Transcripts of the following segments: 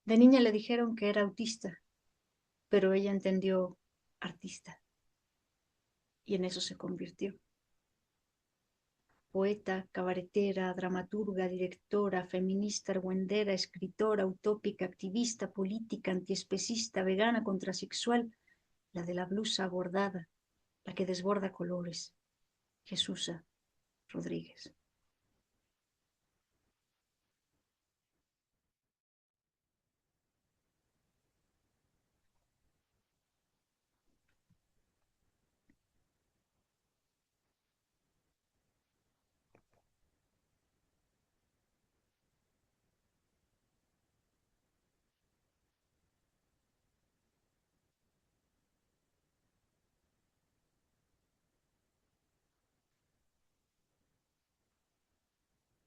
De niña le dijeron que era autista, pero ella entendió artista y en eso se convirtió. Poeta, cabaretera, dramaturga, directora, feminista, argüendera, escritora, utópica, activista, política, antiespecista, vegana, contrasexual, la de la blusa bordada, la que desborda colores, Jesusa Rodríguez.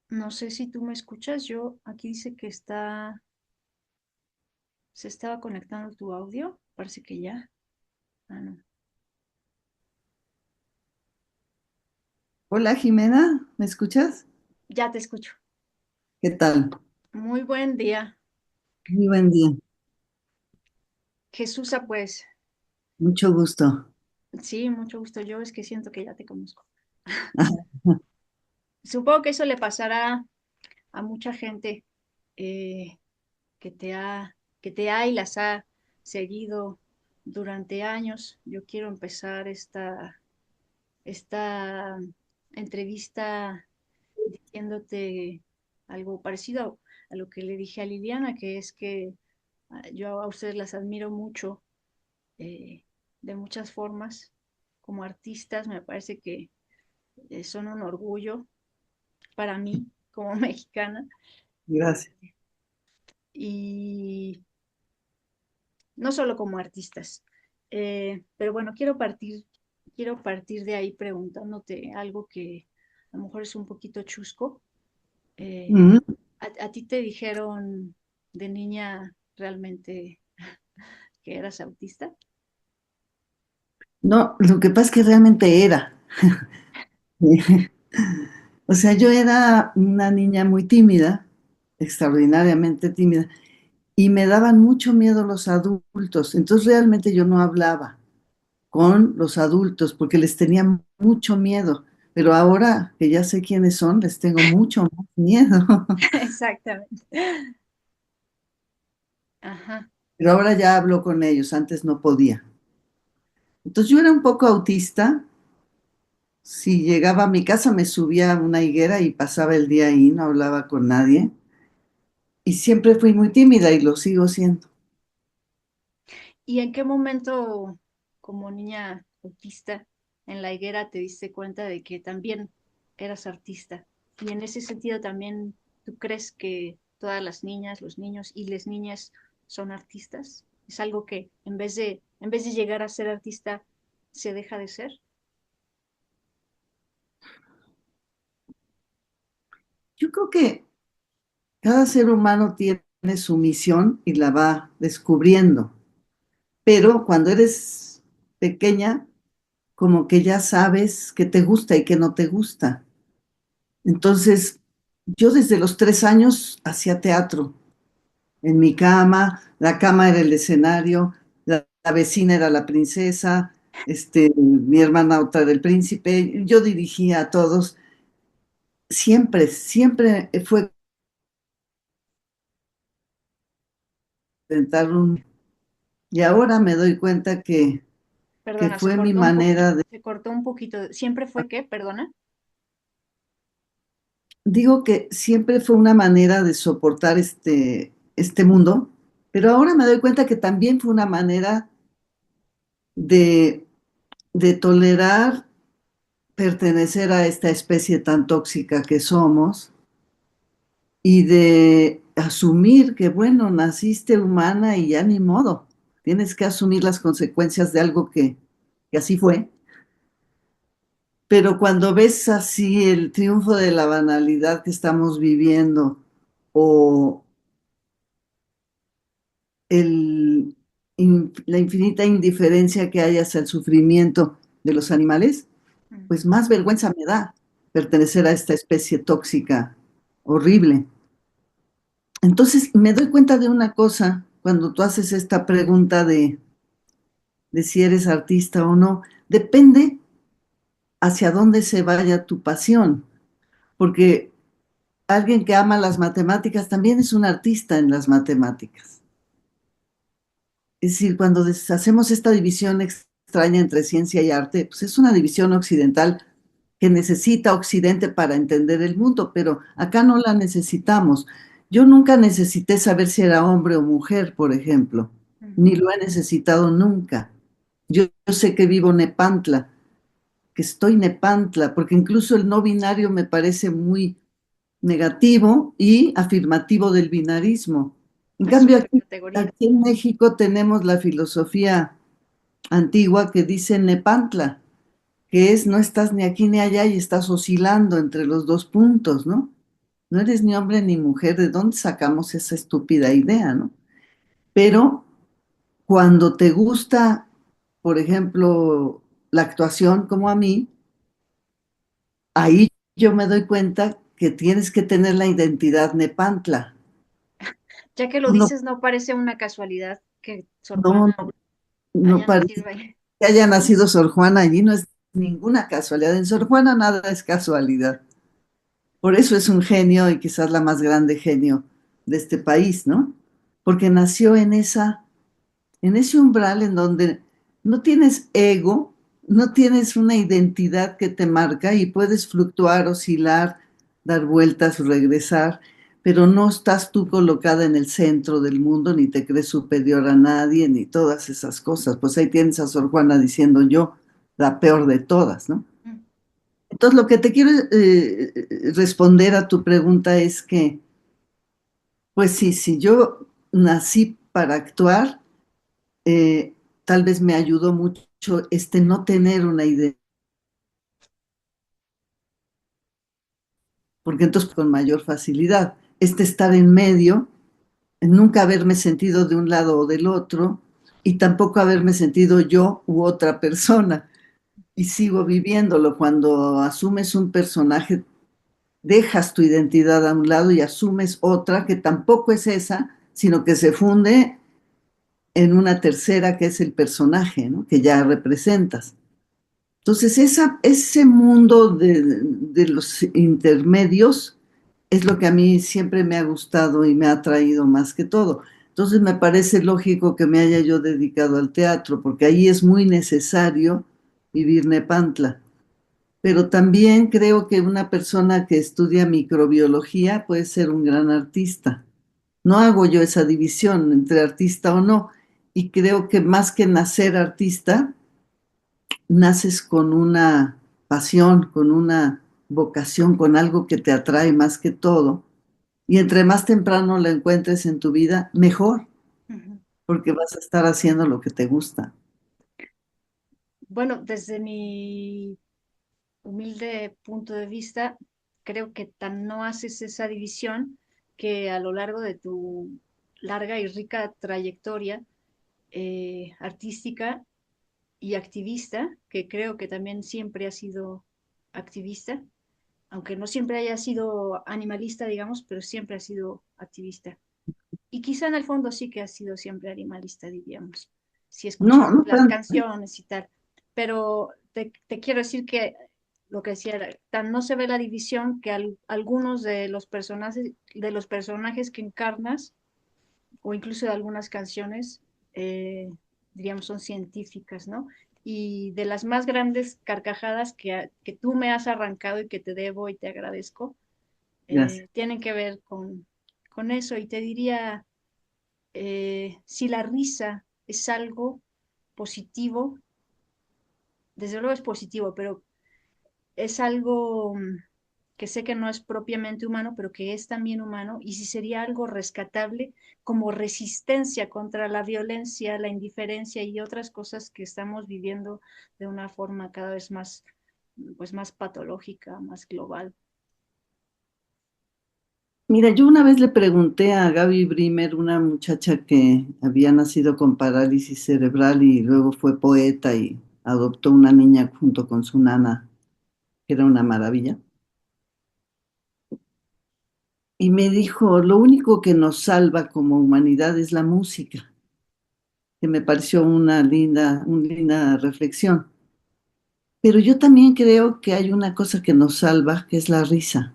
No sé si tú me escuchas, yo aquí dice que se estaba conectando tu audio, parece que ya. Ah, no. Hola Jimena, ¿me escuchas? Ya te escucho. ¿Qué tal? Muy buen día. Muy buen día, Jesusa, pues, mucho gusto. sí, mucho gusto. Yo es que siento que ya te conozco. Ah, Supongo que eso le pasará a mucha gente eh, que te ha y las ha seguido durante años. Yo quiero empezar esta entrevista diciéndote algo parecido a lo que le dije a Liliana, que es que yo a ustedes las admiro mucho eh, de muchas formas. Como artistas, me parece que son un orgullo para mí como mexicana. gracias. Y no solo como artistas. Pero bueno, quiero partir de ahí preguntándote algo que a lo mejor es un poquito chusco. Eh, Mm, a ti te dijeron de niña realmente que eras autista? No, lo que pasa es que realmente era. O sea, yo era una niña muy tímida, extraordinariamente tímida, y me daban mucho miedo los adultos. Entonces realmente yo no hablaba con los adultos porque les tenía mucho miedo. Pero ahora que ya sé quiénes son, les tengo mucho más miedo. Exactamente. Ajá. Pero ahora ya hablo con ellos, antes no podía. Entonces yo era un poco autista. Si llegaba a mi casa, me subía a una higuera y pasaba el día ahí, no hablaba con nadie. Y siempre fui muy tímida y lo sigo siendo. ¿Y en qué momento, como niña autista, en la higuera te diste cuenta de que también eras artista? Y en ese sentido también, ¿tú crees que todas las niñas, los niños y las niñas son artistas? ¿Es algo que en vez de llegar a ser artista, se deja de ser? Yo creo que cada ser humano tiene su misión y la va descubriendo. Pero cuando eres pequeña, como que ya sabes qué te gusta y qué no te gusta. Entonces, yo desde los 3 años hacía teatro. En mi cama, la cama era el escenario, la vecina era la princesa, mi hermana otra era el príncipe, yo dirigía a todos. Siempre, siempre fue intentar un... Y ahora me doy cuenta que Perdona, se fue mi cortó un poquito, manera de... se cortó un poquito. ¿Siempre fue qué? Perdona. Digo que siempre fue una manera de soportar este mundo, pero ahora me doy cuenta que también fue una manera de, de tolerar pertenecer a esta especie tan tóxica que somos y de asumir que, bueno, naciste humana y ya ni modo, tienes que asumir las consecuencias de algo que así fue. Pero cuando ves así el triunfo de la banalidad que estamos viviendo o la infinita indiferencia que hay hacia el sufrimiento de los animales, Mm. pues más vergüenza me da pertenecer a esta especie tóxica, horrible. Entonces me doy cuenta de una cosa cuando tú haces esta pregunta de si eres artista o no, depende hacia dónde se vaya tu pasión, porque alguien que ama las matemáticas también es un artista en las matemáticas. Es decir, cuando hacemos esta división extraña entre ciencia y arte, pues es una división occidental que necesita Occidente para entender el mundo, pero acá no la necesitamos. Yo nunca necesité saber si era hombre o mujer, por ejemplo, Ujú. ni lo he necesitado nunca. Yo sé que vivo Nepantla, que estoy Nepantla, porque incluso el no binario me parece muy negativo y afirmativo del binarismo. En Es cambio, otra categoría. aquí en México tenemos la filosofía antigua que dice Nepantla, que es no estás ni aquí ni allá y estás oscilando entre los dos puntos, ¿no? No eres ni hombre ni mujer, ¿de dónde sacamos esa estúpida idea, ¿no? Pero cuando te gusta, por ejemplo, la actuación como a mí, ahí yo me doy cuenta que tienes que tener la identidad Nepantla. Ya que lo Tú no, dices, no parece una casualidad que Sor no, Juana no haya parece nacido ahí. que haya nacido Sor Juana allí, no es ninguna casualidad. En Sor Juana nada es casualidad. Por eso es un genio y quizás la más grande genio de este país, ¿no? Porque nació en ese umbral en donde no tienes ego, no tienes una identidad que te marca y puedes fluctuar, oscilar, dar vueltas, regresar, pero no estás tú colocada en el centro del mundo, ni te crees superior a nadie, ni todas esas cosas. Pues ahí tienes a Sor Juana diciendo yo, la peor de todas, ¿no? Mm. Entonces, lo que te quiero responder a tu pregunta es que, pues sí, si yo nací para actuar, eh, tal vez me ayudó mucho este no tener una idea, porque entonces con mayor facilidad, este estar en medio, nunca haberme sentido de un lado o del otro, y tampoco haberme sentido yo u otra persona, y sigo viviéndolo. Cuando asumes un personaje, dejas tu identidad a un lado y asumes otra que tampoco es esa, sino que se funde en una tercera que es el personaje, ¿no? Que ya representas. Entonces, ese mundo de los intermedios es lo que a mí siempre me ha gustado y me ha atraído más que todo. Entonces, me parece lógico que me haya yo dedicado al teatro, porque ahí es muy necesario vivir Nepantla. Pero también creo que una persona que estudia microbiología puede ser un gran artista. No hago yo esa división entre artista o no. Y creo que más que nacer artista, naces con una pasión, con una vocación, con algo que te atrae más que todo. Y entre más temprano lo encuentres en tu vida, mejor, Ujú. porque vas a estar haciendo lo que te gusta. Bueno, desde mi humilde punto de vista, creo que tan no haces esa división que a lo largo de tu larga y rica trayectoria artística y activista, que creo que también siempre ha sido activista, aunque no siempre haya sido animalista, digamos, pero siempre ha sido activista. Y quizá en el fondo sí que ha sido siempre animalista, diríamos, si No, escuchamos no las tanto. canciones y tal. Pero te quiero decir que lo que decía era, tan no se ve la división que algunos de los personajes que encarnas, o incluso de algunas canciones, eh, diríamos, son científicas, ¿no? Y de las más grandes carcajadas que tú me has arrancado y que te debo y te agradezco, Gracias. tienen que ver con eso. Y te diría si la risa es algo positivo, desde luego es positivo, pero es algo que sé que no es propiamente humano, pero que es también humano, y si sería algo rescatable como resistencia contra la violencia, la indiferencia y otras cosas que estamos viviendo de una forma cada vez más, pues más patológica, más global. Mira, yo una vez le pregunté a Gaby Brimer, una muchacha que había nacido con parálisis cerebral y luego fue poeta y adoptó una niña junto con su nana, que era una maravilla. Y me dijo, lo único que nos salva como humanidad es la música, que me pareció una linda reflexión. Pero yo también creo que hay una cosa que nos salva, que es la risa,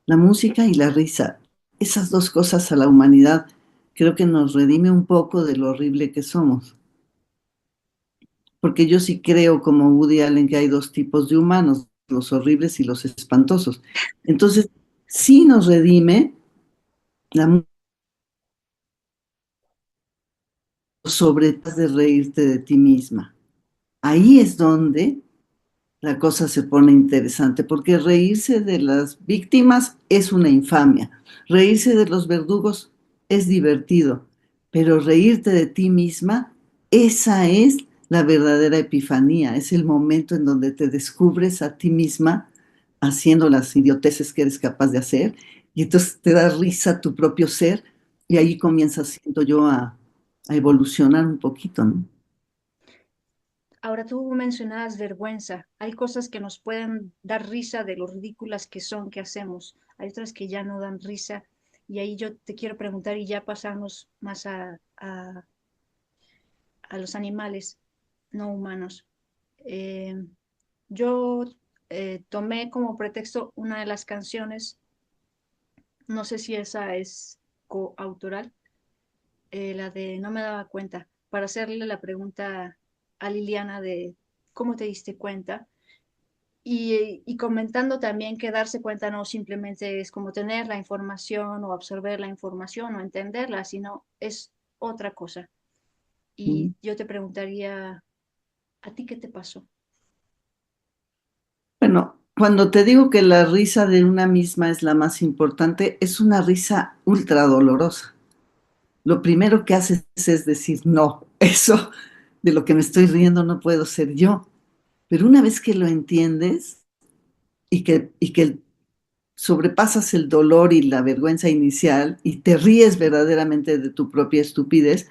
la música y la risa. Esas dos cosas a la humanidad creo que nos redime un poco de lo horrible que somos. Porque yo sí creo, como Woody Allen, que hay dos tipos de humanos, los horribles y los espantosos. Entonces, sí nos redime la música sobre de reírte de ti misma. Ahí es donde la cosa se pone interesante, porque reírse de las víctimas es una infamia, reírse de los verdugos es divertido, pero reírte de ti misma, esa es la verdadera epifanía, es el momento en donde te descubres a ti misma haciendo las idioteces que eres capaz de hacer, y entonces te da risa tu propio ser, y ahí comienza, siento yo, a evolucionar un poquito, ¿no? Ahora tú mencionabas vergüenza. Hay cosas que nos pueden dar risa de lo ridículas que son, que hacemos. Hay otras que ya no dan risa. Y ahí yo te quiero preguntar y ya pasamos más a los animales no humanos. Eh, yo tomé como pretexto una de las canciones, no sé si esa es coautoral, la de No me daba cuenta, para hacerle la pregunta a Liliana de cómo te diste cuenta. Y comentando también que darse cuenta no simplemente es como tener la información o absorber la información o entenderla, sino es otra cosa. Y yo te preguntaría, ¿a ti qué te pasó? Bueno, cuando te digo que la risa de una misma es la más importante, es una risa ultra dolorosa. Lo primero que haces es decir, no, eso de lo que me estoy riendo no puedo ser yo. Pero una vez que lo entiendes y que sobrepasas el dolor y la vergüenza inicial y te ríes verdaderamente de tu propia estupidez,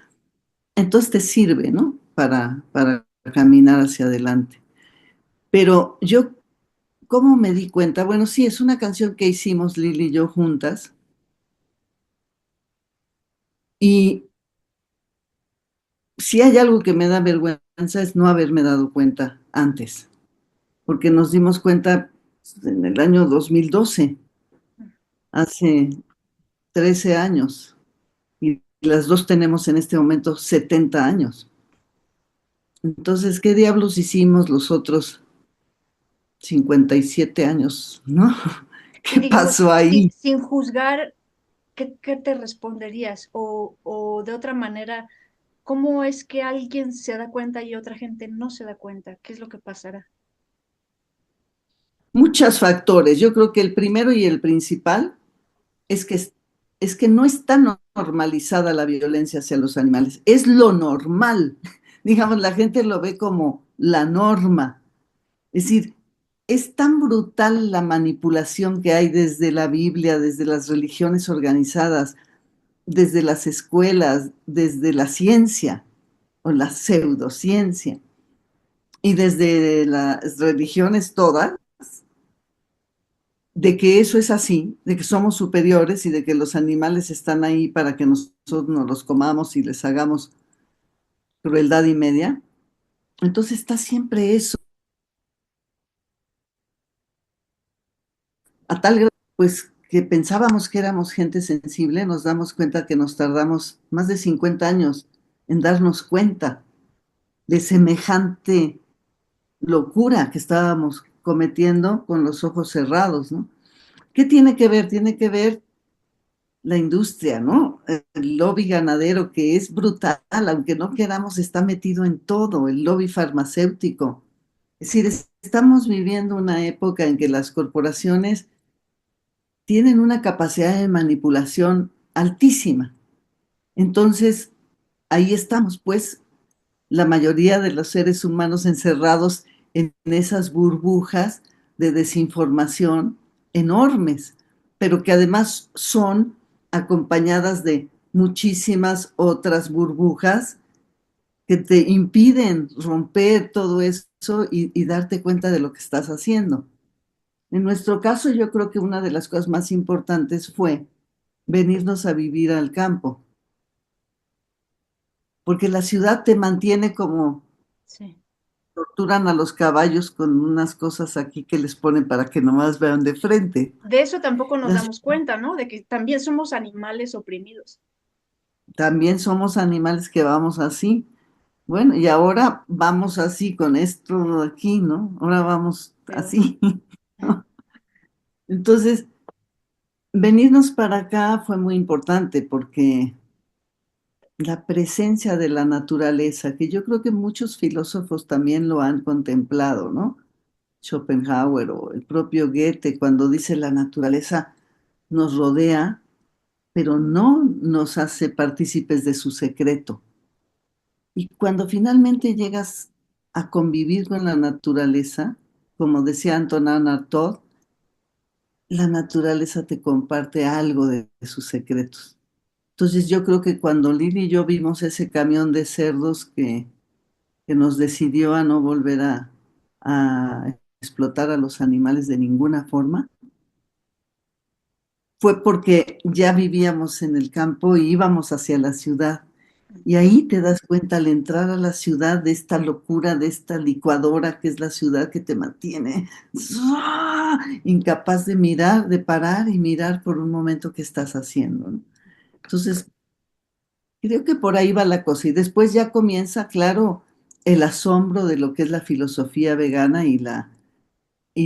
entonces te sirve, ¿no? Para caminar hacia adelante. Pero yo, ¿cómo me di cuenta? Bueno, sí, es una canción que hicimos Lili y yo juntas. Y si hay algo que me da vergüenza es no haberme dado cuenta antes, porque nos dimos cuenta en el año 2012, hace 13 años, y las dos tenemos en este momento 70 años. Entonces, ¿qué diablos hicimos los otros 57 años, no? Y ¿Qué digamos, pasó ahí? sin juzgar, ¿qué te responderías? O de otra manera, ¿cómo es que alguien se da cuenta y otra gente no se da cuenta? ¿Qué es lo que pasará? Muchos factores. Yo creo que el primero y el principal es que, es que no está normalizada la violencia hacia los animales. Es lo normal. Digamos, la gente lo ve como la norma. Es decir, es tan brutal la manipulación que hay desde la Biblia, desde las religiones organizadas, desde las escuelas, desde la ciencia o la pseudociencia y desde las religiones todas, de que eso es así, de que somos superiores y de que los animales están ahí para que nosotros nos los comamos y les hagamos crueldad y media. Entonces está siempre eso, a tal grado, pues que pensábamos que éramos gente sensible, nos damos cuenta que nos tardamos más de 50 años en darnos cuenta de semejante locura que estábamos cometiendo con los ojos cerrados, ¿no? ¿Qué tiene que ver? Tiene que ver la industria, ¿no? El lobby ganadero que es brutal, aunque no queramos, está metido en todo, el lobby farmacéutico. Es decir, estamos viviendo una época en que las corporaciones tienen una capacidad de manipulación altísima. Entonces, ahí estamos, pues, la mayoría de los seres humanos encerrados en esas burbujas de desinformación enormes, pero que además son acompañadas de muchísimas otras burbujas que te impiden romper todo eso y darte cuenta de lo que estás haciendo. En nuestro caso, yo creo que una de las cosas más importantes fue venirnos a vivir al campo, porque la ciudad te mantiene como Sí. torturan a los caballos con unas cosas aquí que les ponen para que nomás vean de frente. De eso tampoco nos Las- damos cuenta, ¿no? De que también somos animales oprimidos. También somos animales que vamos así. Bueno, y ahora vamos así con esto aquí, ¿no? Ahora vamos Pero así. ¿No? Entonces, venirnos para acá fue muy importante porque la presencia de la naturaleza, que yo creo que muchos filósofos también lo han contemplado, ¿no? Schopenhauer o el propio Goethe, cuando dice la naturaleza nos rodea, pero no nos hace partícipes de su secreto. Y cuando finalmente llegas a convivir con la naturaleza, como decía Antonin Artaud, la naturaleza te comparte algo de sus secretos. Entonces yo creo que cuando Lili y yo vimos ese camión de cerdos que nos decidió a no volver a explotar a los animales de ninguna forma, fue porque ya vivíamos en el campo y íbamos hacia la ciudad. Y ahí te das cuenta al entrar a la ciudad de esta locura, de esta licuadora que es la ciudad que te mantiene ¡ah! Incapaz de mirar, de parar y mirar por un momento qué estás haciendo, ¿no? Entonces, creo que por ahí va la cosa. Y después ya comienza, claro, el asombro de lo que es la filosofía vegana y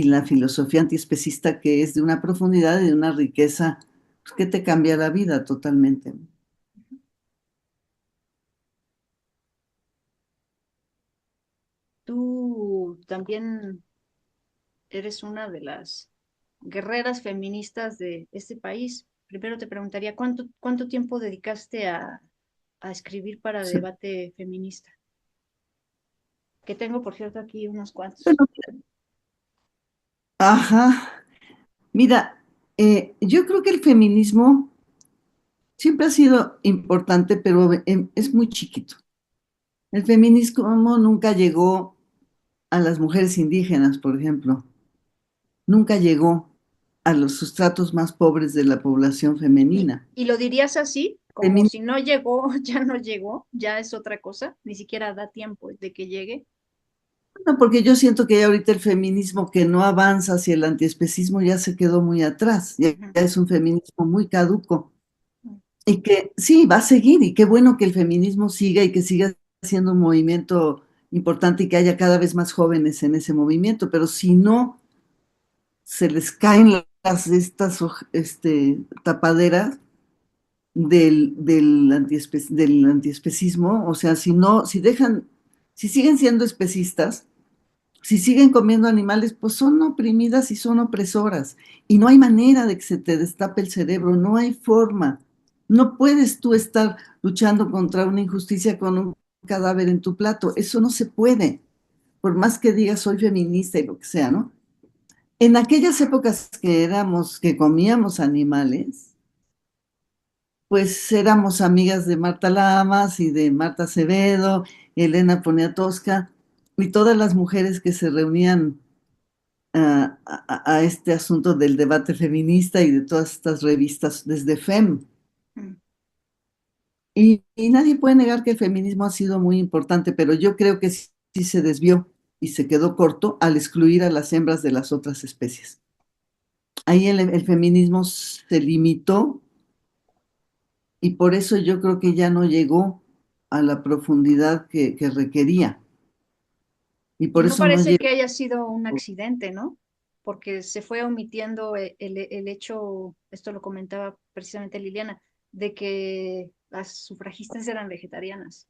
la filosofía antiespecista, que es de una profundidad y de una riqueza pues, que te cambia la vida totalmente. tú también eres una de las guerreras feministas de este país. Primero te preguntaría, ¿cuánto tiempo dedicaste a escribir para Sí. debate feminista? Que tengo, por cierto, aquí unos cuantos. Bueno, ajá. Mira, yo creo que el feminismo siempre ha sido importante, pero es muy chiquito. El feminismo nunca llegó a las mujeres indígenas, por ejemplo. Nunca llegó a los sustratos más pobres de la población femenina. Y lo dirías así, como Femi- si no llegó, ya no llegó, ya es otra cosa, ni siquiera da tiempo de que llegue. no, porque yo siento que ya ahorita el feminismo que no avanza hacia el antiespecismo ya se quedó muy atrás, Ujú. ya es un feminismo muy caduco. Y que sí, va a seguir, y qué bueno que el feminismo siga y que siga siendo un movimiento importante y que haya cada vez más jóvenes en ese movimiento, pero si no se les caen estas tapaderas del antiespecismo, o sea, si no, si dejan, si siguen siendo especistas, si siguen comiendo animales, pues son oprimidas y son opresoras. Y no hay manera de que se te destape el cerebro, no hay forma. No puedes tú estar luchando contra una injusticia con un cadáver en tu plato. Eso no se puede, por más que digas soy feminista y lo que sea, ¿no? En aquellas épocas que éramos, que comíamos animales, pues éramos amigas de Marta Lamas y de Marta Acevedo, Elena Poniatowska y todas las mujeres que se reunían a este asunto del debate feminista y de todas estas revistas desde FEM. Mm. Y nadie puede negar que el feminismo ha sido muy importante, pero yo creo que sí, sí se desvió y se quedó corto al excluir a las hembras de las otras especies. Ahí el feminismo se limitó y por eso yo creo que ya no llegó a la profundidad que requería y Y por no eso no parece llegó. que haya sido un accidente, ¿no? porque se fue omitiendo el hecho, esto lo comentaba precisamente Liliana, de que las sufragistas eran vegetarianas.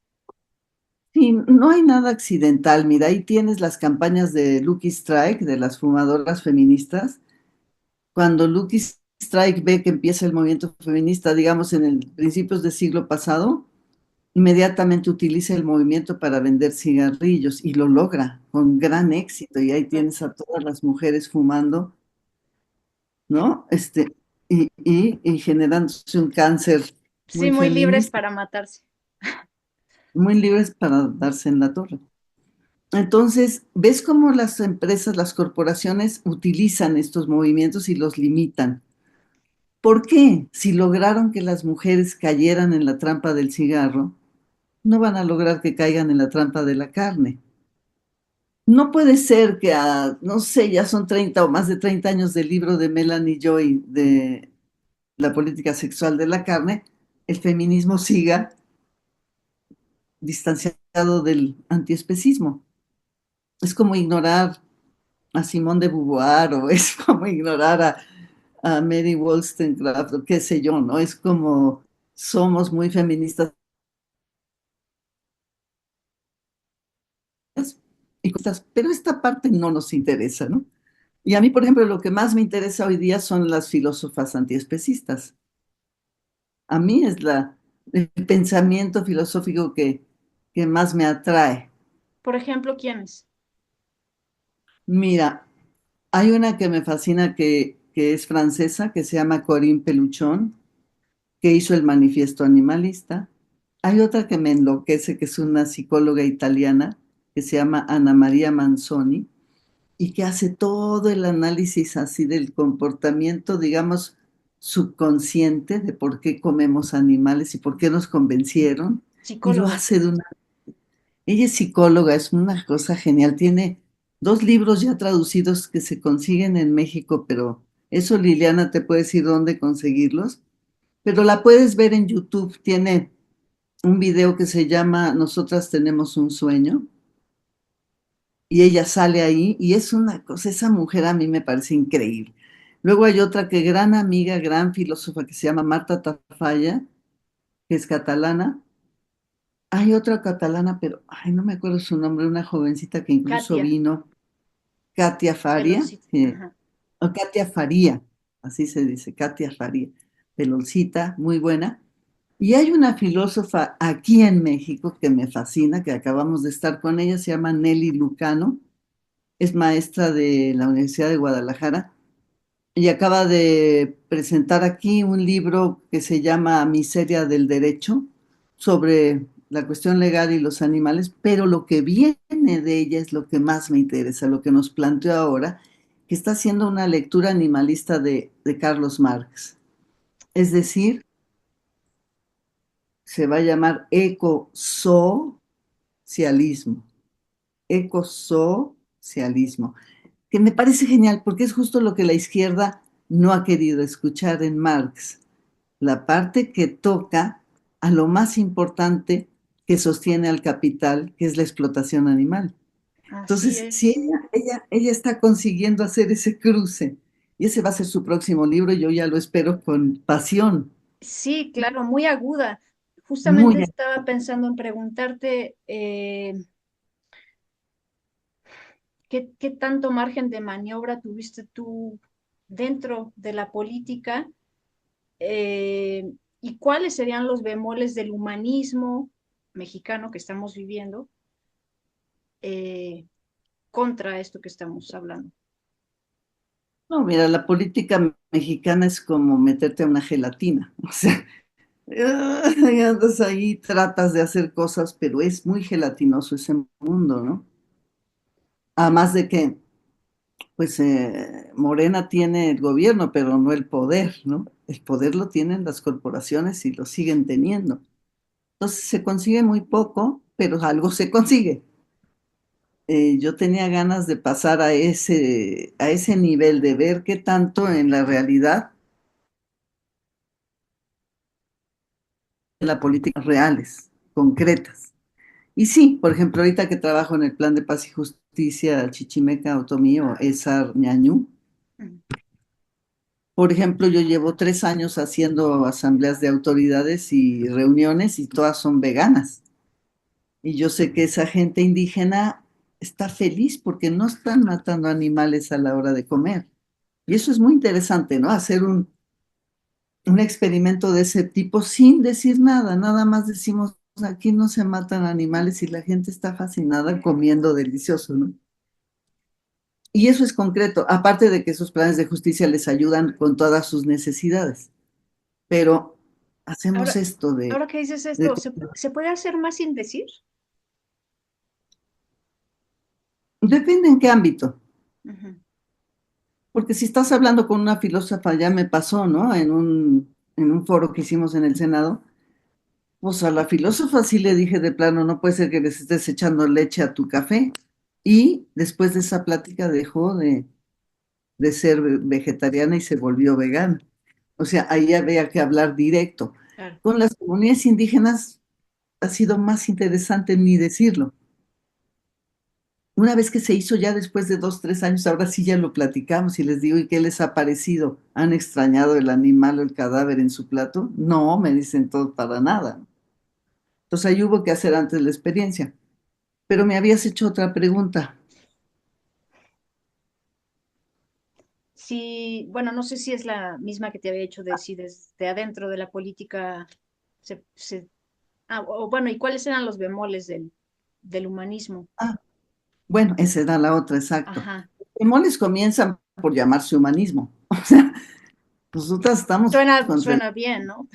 Sí, no hay nada accidental. Mira, ahí tienes las campañas de Lucky Strike, de las fumadoras feministas. Cuando Lucky Strike ve que empieza el movimiento feminista, digamos, en el principios del siglo pasado, inmediatamente utiliza el movimiento para vender cigarrillos y lo logra con gran éxito. Y ahí Claro. tienes a todas las mujeres fumando, ¿no? Y generándose un cáncer Sí, muy muy libres feminista, para matarse. muy libres para darse en la torre. Entonces, ¿ves cómo las empresas, las corporaciones utilizan estos movimientos y los limitan? ¿Por qué? Si lograron que las mujeres cayeran en la trampa del cigarro, no van a lograr que caigan en la trampa de la carne. No puede ser que a, no sé, ya son 30 o más de 30 años del libro de Melanie Joy de la política sexual de la carne, el feminismo siga distanciado del antiespecismo. Es como ignorar a Simone de Beauvoir o es como ignorar a Mary Wollstonecraft o qué sé yo, ¿no? Es como somos muy feministas y cosas, pero esta parte no nos interesa, ¿no? Y a mí, por ejemplo, lo que más me interesa hoy día son las filósofas antiespecistas. A mí es el pensamiento filosófico que más me atrae. Por ejemplo, ¿quiénes? Mira, hay una que me fascina que es francesa, que se llama Corinne Peluchon, que hizo el Manifiesto Animalista. Hay otra que me enloquece, que es una psicóloga italiana, que se llama Ana María Manzoni, y que hace todo el análisis así del comportamiento, digamos, subconsciente de por qué comemos animales y por qué nos convencieron, y lo Psicóloga. hace de una... Ella es psicóloga, es una cosa genial, tiene dos libros ya traducidos que se consiguen en México, pero eso Liliana te puede decir dónde conseguirlos, pero la puedes ver en YouTube, tiene un video que se llama Nosotras tenemos un sueño, y ella sale ahí y es una cosa, esa mujer a mí me parece increíble. Luego hay otra que gran amiga, gran filósofa que se llama Marta Tafalla, que es catalana. Hay otra catalana, pero ay, no me acuerdo su nombre, una jovencita que incluso Katia, vino, Katia Faria, peloncita. Ajá. o Katia Faría, así se dice, Katia Faría, peloncita, muy buena. Y hay una filósofa aquí en México que me fascina, que acabamos de estar con ella, se llama Nelly Lucano, es maestra de la Universidad de Guadalajara y acaba de presentar aquí un libro que se llama Miseria del Derecho sobre la cuestión legal y los animales, pero lo que viene de ella es lo que más me interesa, lo que nos planteó ahora, que está haciendo una lectura animalista de Carlos Marx. Es decir, se va a llamar ecosocialismo, ecosocialismo, que me parece genial porque es justo lo que la izquierda no ha querido escuchar en Marx, la parte que toca a lo más importante que sostiene al capital, que es la explotación animal. Así Entonces, si es. ella está consiguiendo hacer ese cruce, y ese va a ser su próximo libro, yo ya lo espero con pasión, Sí, claro, muy aguda. Justamente muy estaba pensando en preguntarte qué tanto margen de maniobra tuviste tú dentro de la política eh, y cuáles serían los bemoles del humanismo mexicano que estamos viviendo eh, contra esto que estamos hablando. no, mira, la política mexicana es como meterte a una gelatina, o sea, andas ahí, tratas de hacer cosas, pero es muy gelatinoso ese mundo, ¿no? Además de que, pues, Morena tiene el gobierno, pero no el poder, ¿no? El poder lo tienen las corporaciones y lo siguen teniendo. Entonces se consigue muy poco, pero algo se consigue. Yo tenía ganas de pasar a ese nivel, de ver qué tanto en la realidad de la política reales, concretas. Y sí, por ejemplo, ahorita que trabajo en el Plan de Paz y Justicia Chichimeca Otomí o ESAR Ñañú, ujú. Por ejemplo, yo llevo 3 años haciendo asambleas de autoridades y reuniones y todas son veganas. Y yo sé que esa gente indígena está feliz porque no están matando animales a la hora de comer. Y eso es muy interesante, ¿no? Hacer un experimento de ese tipo sin decir nada, nada más decimos, aquí no se matan animales y la gente está fascinada comiendo delicioso, ¿no? Y eso es concreto, aparte de que esos planes de justicia les ayudan con todas sus necesidades. Pero hacemos Ahora, esto de, ahora que dices de- esto, ¿se puede hacer más sin decir? depende en qué ámbito, Ujú. porque si estás hablando con una filósofa, ya me pasó, ¿no? En un foro que hicimos en el Senado, pues a la filósofa sí le dije de plano, no puede ser que les estés echando leche a tu café. Y después de esa plática dejó de ser vegetariana y se volvió vegana. O sea, ahí había que hablar directo. Claro. Con las comunidades indígenas ha sido más interesante ni decirlo. Una vez que se hizo ya después de 2, 3 años, ahora sí ya lo platicamos y les digo, ¿y qué les ha parecido? ¿Han extrañado el animal o el cadáver en su plato? No, me dicen todo para nada. Entonces ahí hubo que hacer antes la experiencia. Pero me habías hecho otra pregunta. Sí, bueno, no sé si es la misma que te había hecho de si desde adentro de la política se o bueno, ¿y cuáles eran los bemoles del humanismo? Ah, bueno, esa era la otra, exacto. Ajá. Los bemoles comienzan por llamarse humanismo. O sea, nosotras estamos contra el... Suena bien, ¿no?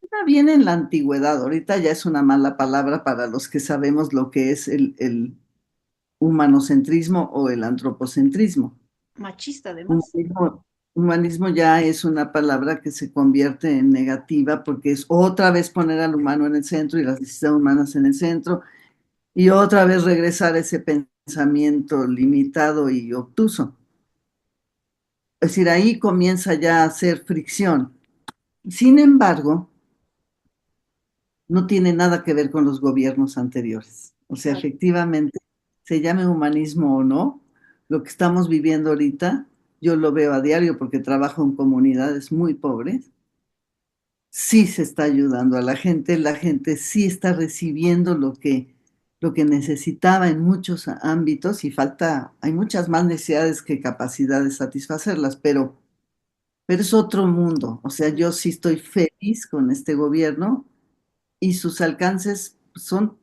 Está bien en la antigüedad, ahorita ya es una mala palabra para los que sabemos lo que es el humanocentrismo o el antropocentrismo. Machista, además. Humanismo, humanismo ya es una palabra que se convierte en negativa porque es otra vez poner al humano en el centro y las necesidades humanas en el centro y otra vez regresar a ese pensamiento limitado y obtuso. Es decir, ahí comienza ya a hacer fricción. Sin embargo, no tiene nada que ver con los gobiernos anteriores. O sea, Claro. efectivamente, se llame humanismo o no, lo que estamos viviendo ahorita, yo lo veo a diario porque trabajo en comunidades muy pobres, sí se está ayudando a la gente sí está recibiendo lo que necesitaba en muchos ámbitos y falta, hay muchas más necesidades que capacidad de satisfacerlas, pero es otro mundo. O sea, yo sí estoy feliz con este gobierno y sus alcances son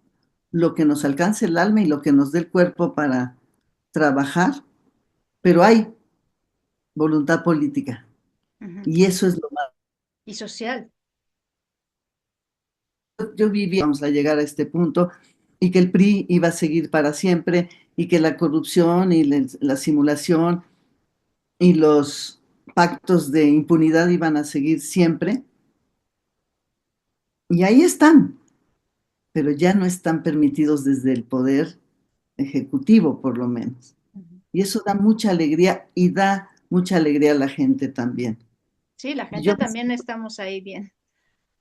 lo que nos alcance el alma y lo que nos dé el cuerpo para trabajar, pero hay voluntad política Ujú. y eso es lo más. Y social. Yo vivía, vamos a llegar a este punto y que el PRI iba a seguir para siempre y que la corrupción y la simulación y los pactos de impunidad iban a seguir siempre y ahí están, pero ya no están permitidos desde el poder ejecutivo, por lo menos. Ujú. Y eso da mucha alegría y da mucha alegría a la gente también. Sí, la Yo, gente también estamos ahí bien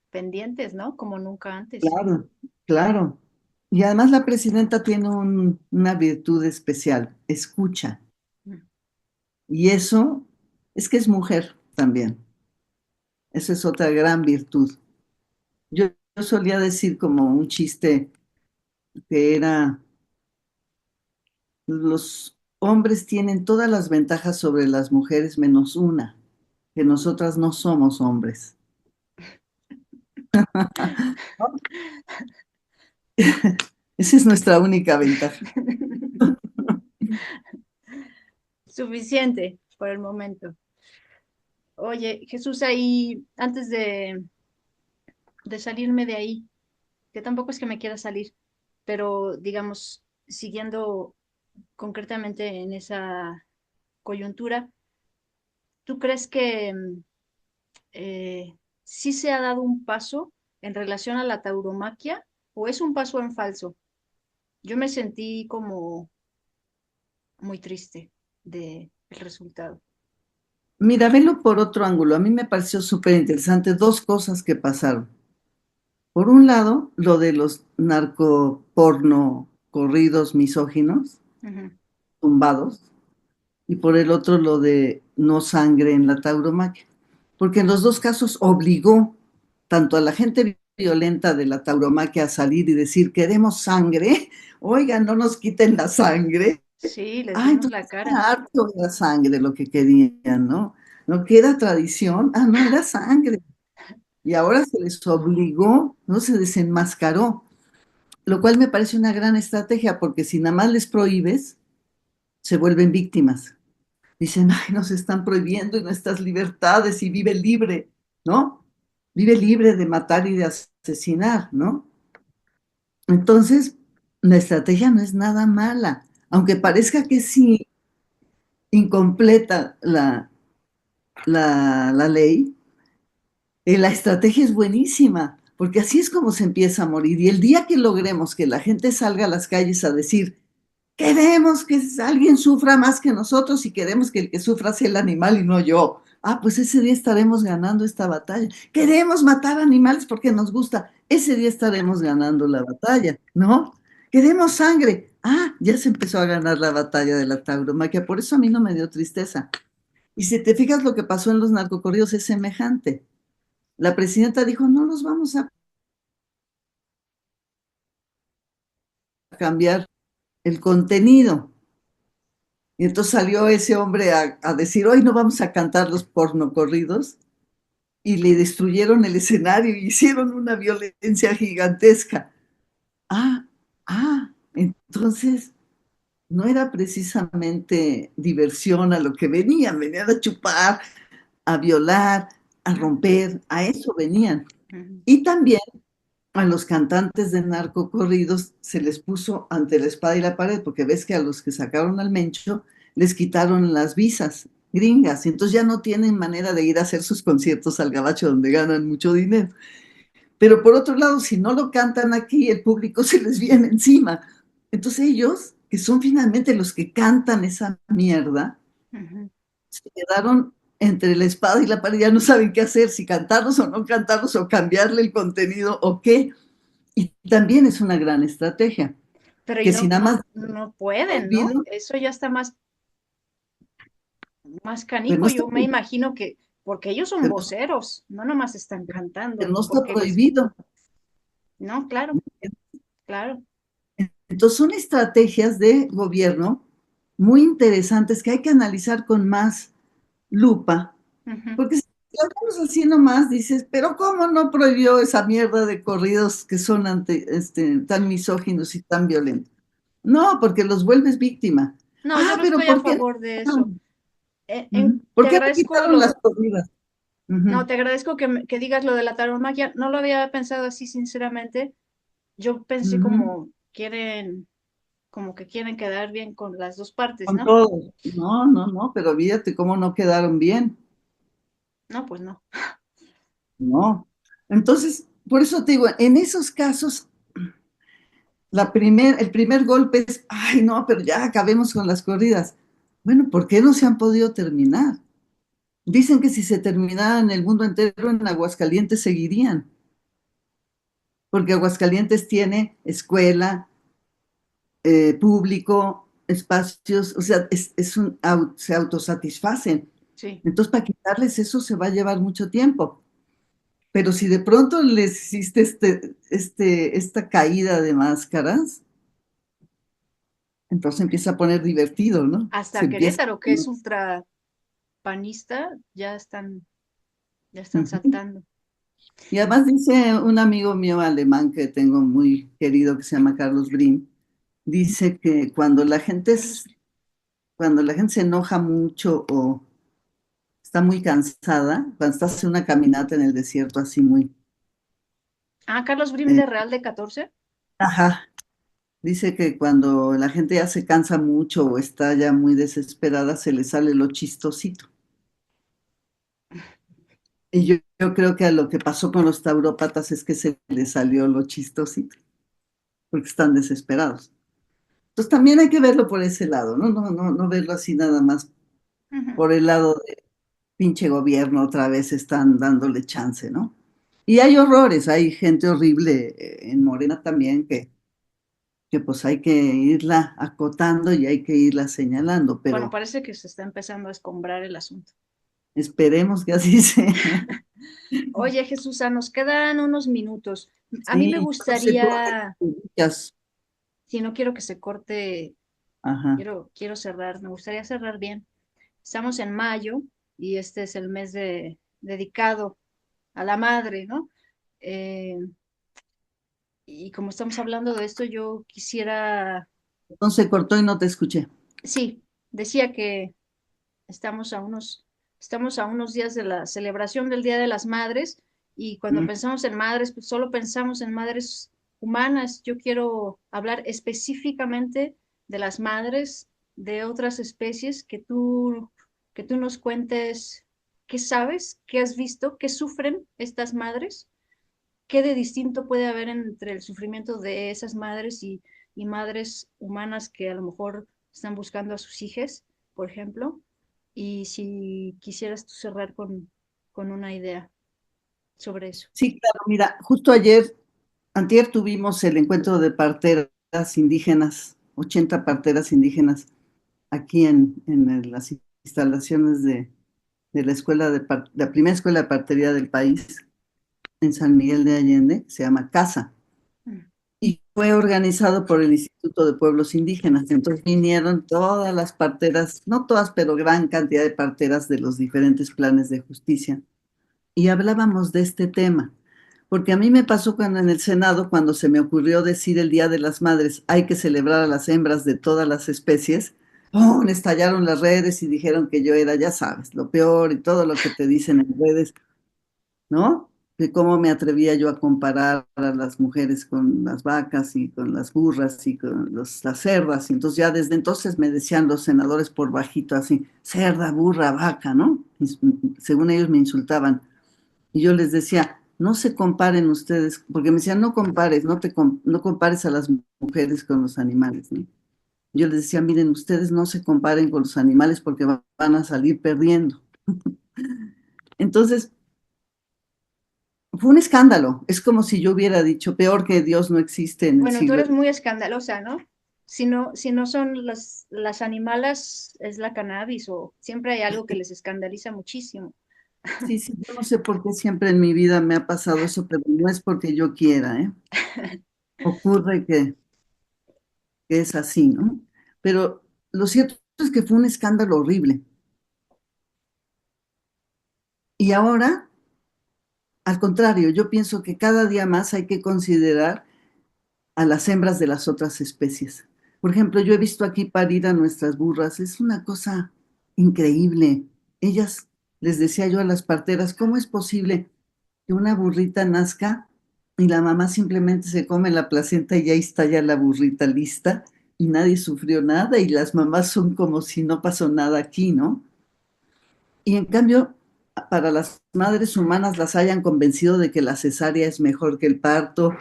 pendientes, ¿no? Como nunca antes. claro, claro. Y además la presidenta tiene una virtud especial, escucha. Mm. Y eso es que es mujer también. Esa es otra gran virtud. Yo solía decir como un chiste que era, los hombres tienen todas las ventajas sobre las mujeres menos una, que nosotras no somos hombres. Esa es nuestra única ventaja. Suficiente por el momento. Oye, Jesús, ahí, antes de salirme de ahí, que tampoco es que me quiera salir, pero digamos, siguiendo concretamente en esa coyuntura, ¿tú crees que sí se ha dado un paso en relación a la tauromaquia o es un paso en falso? Yo me sentí como muy triste del resultado. Mira, velo por otro ángulo. A mí me pareció súper interesante dos cosas que pasaron. Por un lado, lo de los narcoporno corridos misóginos, Ujú. tumbados. y por el otro lo de no sangre en la tauromaquia. Porque en los dos casos obligó tanto a la gente violenta de la tauromaquia a salir y decir, queremos sangre, oigan, no nos quiten la sangre. Sí, les Ah, vimos la entonces cara. era harto de la sangre lo que querían, ¿no? Lo que era tradición, ah, no, era sangre. Y ahora se les obligó, no se desenmascaró, lo cual me parece una gran estrategia, porque si nada más les prohíbes, se vuelven víctimas. Dicen, ay, nos están prohibiendo nuestras libertades y vive libre, ¿no? Vive libre de matar y de asesinar, ¿no? Entonces, la estrategia no es nada mala, aunque parezca que sí incompleta la ley, la estrategia es buenísima, porque así es como se empieza a morir. Y el día que logremos que la gente salga a las calles a decir, queremos que alguien sufra más que nosotros y queremos que el que sufra sea el animal y no yo. Ah, pues ese día estaremos ganando esta batalla. Queremos matar animales porque nos gusta. Ese día estaremos ganando la batalla, ¿no? Queremos sangre. Ah, ya se empezó a ganar la batalla de la tauromaquia. Por eso a mí no me dio tristeza. Y si te fijas, lo que pasó en los narcocorridos es semejante. La presidenta dijo, no los vamos a cambiar el contenido. Y entonces salió ese hombre a decir, hoy no vamos a cantar los pornocorridos, y le destruyeron el escenario y hicieron una violencia gigantesca. Ah, entonces no era precisamente diversión a lo que venían, venían a chupar, a violar, a Ujú, romper, a eso venían. ujú. Y también a los cantantes de narcocorridos se les puso ante la espada y la pared, porque ves que a los que sacaron al Mencho les quitaron las visas gringas, y entonces ya no tienen manera de ir a hacer sus conciertos al Gabacho donde ganan mucho dinero. Pero por otro lado, si no lo cantan aquí, el público se les viene encima. Entonces ellos, que son finalmente los que cantan esa mierda, Ujú. se quedaron entre la espada y la pared, ya no saben qué hacer, si cantarlos o no cantarlos, o cambiarle el contenido o qué. Y también es una gran estrategia, Pero y que si no, nada más no pueden, ¿no? prohibido, Eso ya está más pero no canijo. está, Yo me imagino que, porque ellos son pero voceros, no nomás están pero cantando, no está porque les, prohibido. no, claro, claro. Entonces son estrategias de gobierno muy interesantes que hay que analizar con más lupa, Ujú. porque si lo vemos así nomás, dices, pero ¿cómo no prohibió esa mierda de corridos que son tan misóginos y tan violentos? No, porque los vuelves víctima. No, yo Ah, no pero estoy a ¿por qué le favor de eso. quitaron? ¿Por Te qué le agradezco quitaron las lo, corridas? no, Ujú, te agradezco que digas lo de la tauromaquia. No lo había pensado así, sinceramente. Yo pensé ujú. como quieren, como que quieren quedar bien con las dos partes, Con ¿no? todos. No, no, no, pero fíjate cómo no quedaron bien. No, pues no. No. Entonces, por eso te digo, en esos casos, el primer golpe es, ay, no, pero ya acabemos con las corridas. Bueno, ¿por qué no se han podido terminar? Dicen que si se terminara en el mundo entero, en Aguascalientes seguirían, porque Aguascalientes tiene escuela, público, espacios, o sea, se autosatisfacen. Sí. Entonces, para quitarles eso se va a llevar mucho tiempo. Pero si de pronto les hiciste esta caída de máscaras, entonces empieza a poner divertido, ¿no? Se Hasta empieza Querétaro, a que poner. es ultra panista, ya están Ujú. saltando. Y además dice un amigo mío alemán que tengo muy querido, que se llama Carlos Brin, dice que Carlos. cuando la gente se enoja mucho o está muy cansada, cuando estás haciendo una caminata en el desierto así muy, Ah, Carlos Brim eh, de Real de 14. ajá, dice que cuando la gente ya se cansa mucho o está ya muy desesperada, se le sale lo chistosito. Y yo creo que a lo que pasó con los taurópatas es que se les salió lo chistosito, porque están desesperados. Entonces también hay que verlo por ese lado, ¿no? No verlo así nada más Ujú. por el lado de pinche gobierno, otra vez están dándole chance, ¿no? Y hay horrores, hay gente horrible en Morena también que que pues hay que irla acotando y hay que irla señalando, Bueno, pero parece que se está empezando a escombrar el asunto. esperemos que así sea. Oye, Jesús, nos quedan unos minutos. A mí me Sí, no sé tú a qué gustaría, te dedicas. si no quiero que se corte, Ajá. quiero cerrar, me gustaría cerrar bien. Estamos en mayo y este es el mes dedicado a la madre, ¿no? Eh, y como estamos hablando de esto, yo quisiera, Entonces se cortó y no te escuché. sí, decía que estamos estamos a unos días de la celebración del Día de las Madres y cuando Mm. pensamos en madres, pues solo pensamos en madres humanas. Yo quiero hablar específicamente de las madres de otras especies, que tú nos cuentes qué sabes, qué has visto, qué sufren estas madres, qué de distinto puede haber entre el sufrimiento de esas madres y madres humanas que a lo mejor están buscando a sus hijas, por ejemplo. Y si quisieras tú cerrar con una idea sobre eso. Sí, claro, mira, justo antier tuvimos el encuentro de parteras indígenas, 80 parteras indígenas, aquí en las instalaciones de la la primera escuela de partería del país, en San Miguel de Allende, que se llama CASA, Mm. y fue organizado por el Instituto de Pueblos Indígenas. Entonces vinieron todas las parteras, no todas, pero gran cantidad de parteras de los diferentes planes de justicia, y hablábamos de este tema. Porque a mí me pasó cuando en el Senado, cuando se me ocurrió decir el Día de las Madres, hay que celebrar a las hembras de todas las especies, ¡pum! Estallaron las redes y dijeron que yo era, ya sabes, lo peor y todo lo que te dicen en redes, ¿no? De cómo me atrevía yo a comparar a las mujeres con las vacas y con las burras y con las cerdas. Y entonces ya desde entonces me decían los senadores por bajito así, cerda, burra, vaca, ¿no? Y según ellos me insultaban. Y yo les decía, no se comparen ustedes, porque me decían, no compares, no compares a las mujeres con los animales, ¿no? Yo les decía, miren, ustedes no se comparen con los animales porque van a salir perdiendo. Entonces, fue un escándalo. Es como si yo hubiera dicho, peor que Dios no existe en el Bueno, tú siglo. eres muy escandalosa, ¿no? Si no son las animalas, es la cannabis o siempre hay algo que les escandaliza muchísimo. Sí, sí, yo no sé por qué siempre en mi vida me ha pasado eso, pero no es porque yo quiera, ¿eh? Ocurre que es así, ¿no? Pero lo cierto es que fue un escándalo horrible. Y ahora, al contrario, yo pienso que cada día más hay que considerar a las hembras de las otras especies. Por ejemplo, yo he visto aquí parir a nuestras burras, es una cosa increíble. Ellas, les decía yo a las parteras, ¿cómo es posible que una burrita nazca y la mamá simplemente se come la placenta y ahí está ya la burrita lista y nadie sufrió nada y las mamás son como si no pasó nada aquí, ¿no? Y en cambio, para las madres humanas las hayan convencido de que la cesárea es mejor que el parto,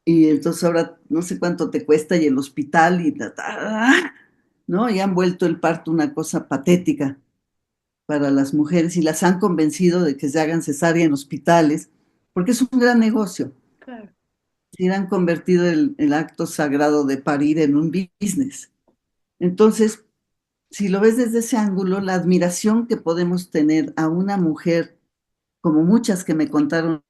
y entonces ahora no sé cuánto te cuesta y el hospital y ¿no? Y han vuelto el parto una cosa patética para las mujeres y las han convencido de que se hagan cesárea en hospitales, porque es un gran negocio. Claro. Y han convertido el acto sagrado de parir en un business. Entonces, si lo ves desde ese ángulo, la admiración que podemos tener a una mujer, como muchas que me contaron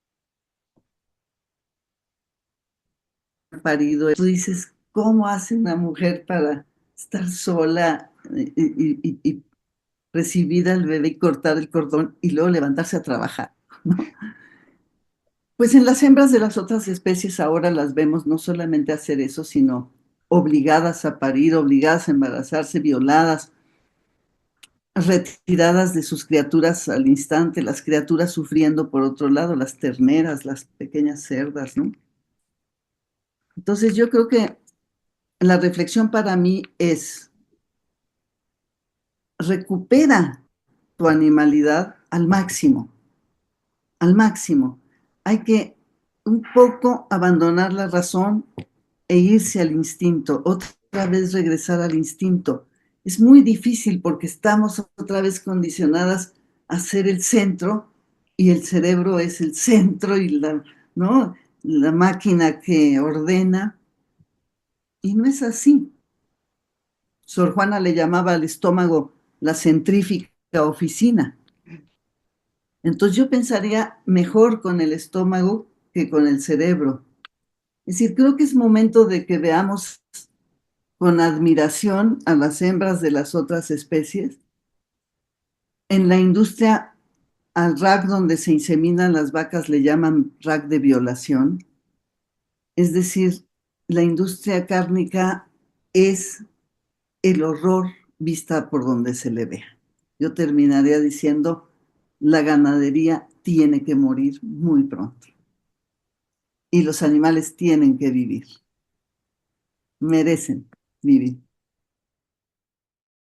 parido, tú dices, ¿cómo hace una mujer para estar sola y recibir al bebé y cortar el cordón y luego levantarse a trabajar, ¿no? Pues en las hembras de las otras especies ahora las vemos no solamente hacer eso, sino obligadas a parir, obligadas a embarazarse, violadas, retiradas de sus criaturas al instante, las criaturas sufriendo por otro lado, las terneras, las pequeñas cerdas, ¿no? Entonces yo creo que la reflexión para mí es, recupera tu animalidad al máximo, al máximo. Hay que un poco abandonar la razón e irse al instinto, otra vez regresar al instinto. Es muy difícil porque estamos otra vez condicionadas a ser el centro y el cerebro es el centro y ¿no? La máquina que ordena Y no es así. Sor Juana le llamaba al estómago la centrífica oficina. Entonces yo pensaría mejor con el estómago que con el cerebro. Es decir, creo que es momento de que veamos con admiración a las hembras de las otras especies. En la industria, al rack donde se inseminan las vacas le llaman rack de violación. Es decir, la industria cárnica es el horror vista por donde se le vea. Yo terminaría diciendo, la ganadería tiene que morir muy pronto y los animales tienen que vivir, merecen vivir.